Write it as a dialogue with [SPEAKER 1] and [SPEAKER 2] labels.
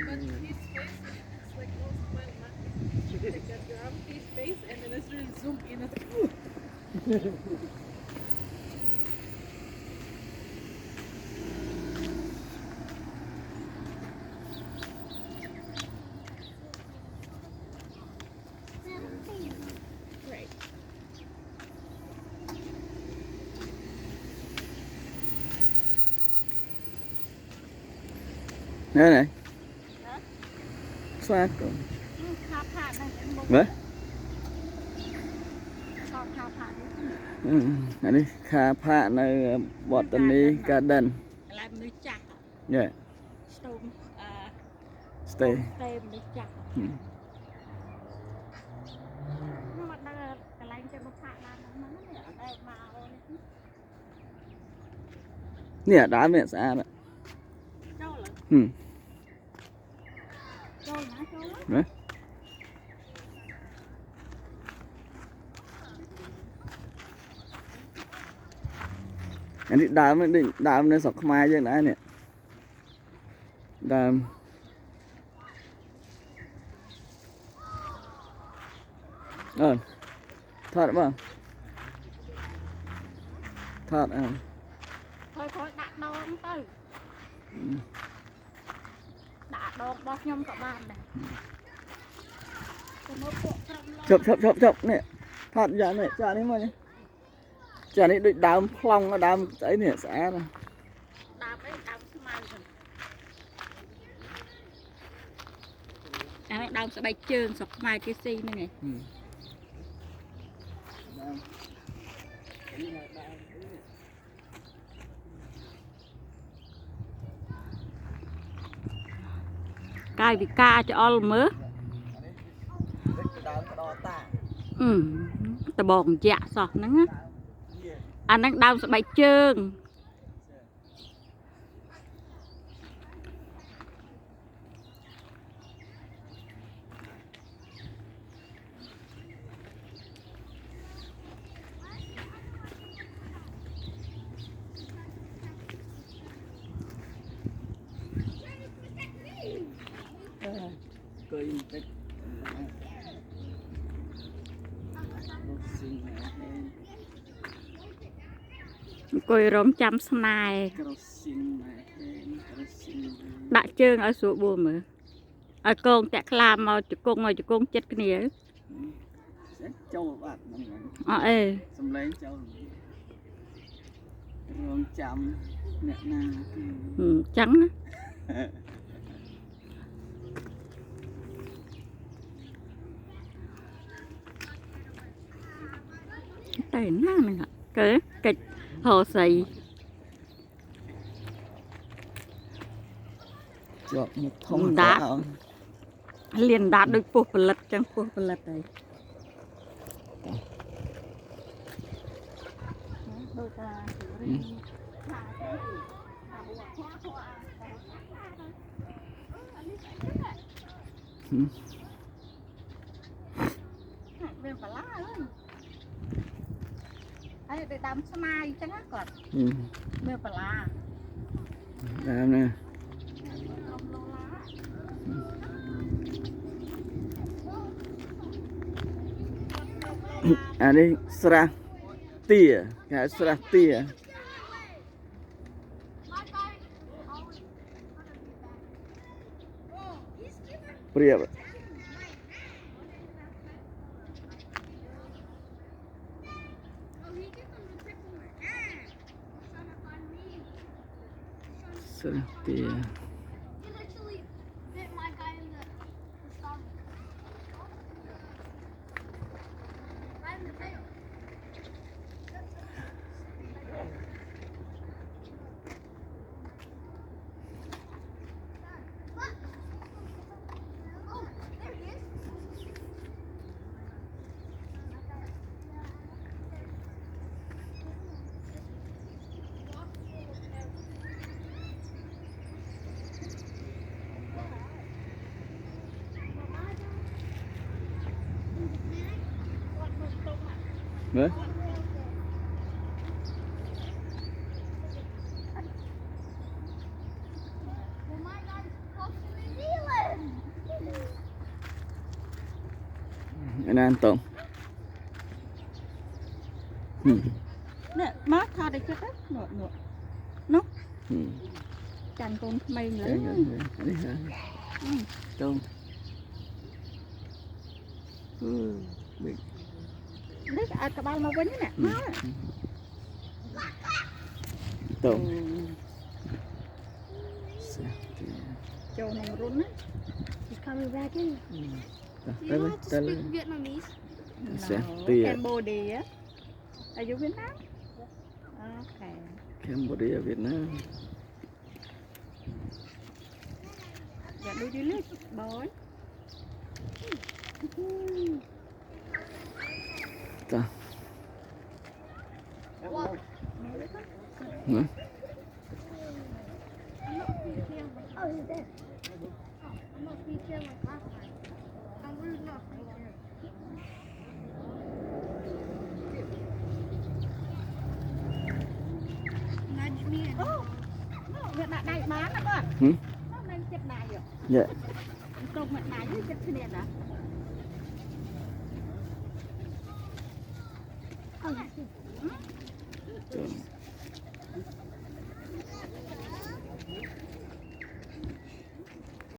[SPEAKER 1] But his face is like no smile, nothing. Like that grab his face and then it's really zoom in. It's like, ooh. Right.
[SPEAKER 2] Nè này,
[SPEAKER 1] Hả?
[SPEAKER 2] xoa rồi.
[SPEAKER 1] Khá phạt này em bông.
[SPEAKER 2] Vậy?
[SPEAKER 1] Sao khá phạt
[SPEAKER 2] Ừ, anh đi khá phá nơi bọt tân đi garden.
[SPEAKER 1] làm nơi chặt.
[SPEAKER 2] Yeah,
[SPEAKER 1] Stone
[SPEAKER 2] stay.
[SPEAKER 1] tem nơi chặt.
[SPEAKER 2] Ừ.
[SPEAKER 1] Nhưng mà đây cái lạnh cho nó phạt làm nó ở đây màu này.
[SPEAKER 2] Nè, đá mẹ xa đó.
[SPEAKER 1] Đâu là?
[SPEAKER 2] Ừ.
[SPEAKER 1] Đâu hả? Đâu á?
[SPEAKER 2] Đấy. Anh đi đám này sọc mai chứ nãy nè. Đám. Thoát không? Thoát à.
[SPEAKER 1] Thôi đặt đòn tới. Đặt đòn bóp nhom cả bàn này.
[SPEAKER 2] Chụp nè. Thoát ra nè, ra đi mà nhé. Chả này đám phong, đám ấy nè, xả ra.
[SPEAKER 1] Đạp ấy, đạp smile rồi. Đạp đạp sẽ bay trơn sọc mai cái xi này này. Cài vì ca cho all mớ. Ta bòn dạ sọt nắng á. Anh đang đau sẽ bay trơn.
[SPEAKER 2] Cười tích.
[SPEAKER 1] Cùi rống chăm snai. Đã trơn ở sủa bùa mở. Ở con tẹt làm mà chú con chết cái này.
[SPEAKER 2] Châu bạn.
[SPEAKER 1] Ê.
[SPEAKER 2] Xong lấy châu. Rong chăm mẹ na.
[SPEAKER 1] Trắng á. Tên nó này hả? Cái hồ xì.
[SPEAKER 2] Chọt một thông
[SPEAKER 1] đá. Liền đá đôi phô phật lật chẳng phô phật lật này. Về bà lá ơi. Đây để đám smile chẳng á còn. Về bà lá.
[SPEAKER 2] Đám nè. À đây sra tia, cái sra tia. Priya. Sra tia. Đấy. nan tông
[SPEAKER 3] nè má thà để chết đấy nó
[SPEAKER 2] ừ
[SPEAKER 3] chàng con mày
[SPEAKER 2] cái
[SPEAKER 3] lấy
[SPEAKER 2] đi ha tông bị
[SPEAKER 3] lấy cái bao mà quên nè má
[SPEAKER 2] tông
[SPEAKER 3] cho nó run á.
[SPEAKER 1] He's coming back in. Do you
[SPEAKER 2] tới
[SPEAKER 1] know
[SPEAKER 2] lên
[SPEAKER 1] how to
[SPEAKER 2] tới
[SPEAKER 1] speak
[SPEAKER 2] lên
[SPEAKER 1] Vietnamese?
[SPEAKER 2] Sẽ
[SPEAKER 3] No,
[SPEAKER 2] tìa.
[SPEAKER 3] Cambodia. Are you Vietnam? Okay.
[SPEAKER 2] Cambodia Việt Nam
[SPEAKER 3] Dạ đôi đi lít boy.
[SPEAKER 2] ta hả
[SPEAKER 1] Oh, he's there. I'm not feature like last time. I'm really not feature. Nudge me and
[SPEAKER 3] Oh, nó Việt Nam đây bán đó con.
[SPEAKER 2] Ừ.
[SPEAKER 3] Nó đang chết này rồi.
[SPEAKER 2] dạ
[SPEAKER 3] Công mặt này với chết thế này đó.
[SPEAKER 1] oh, that's it.
[SPEAKER 2] tông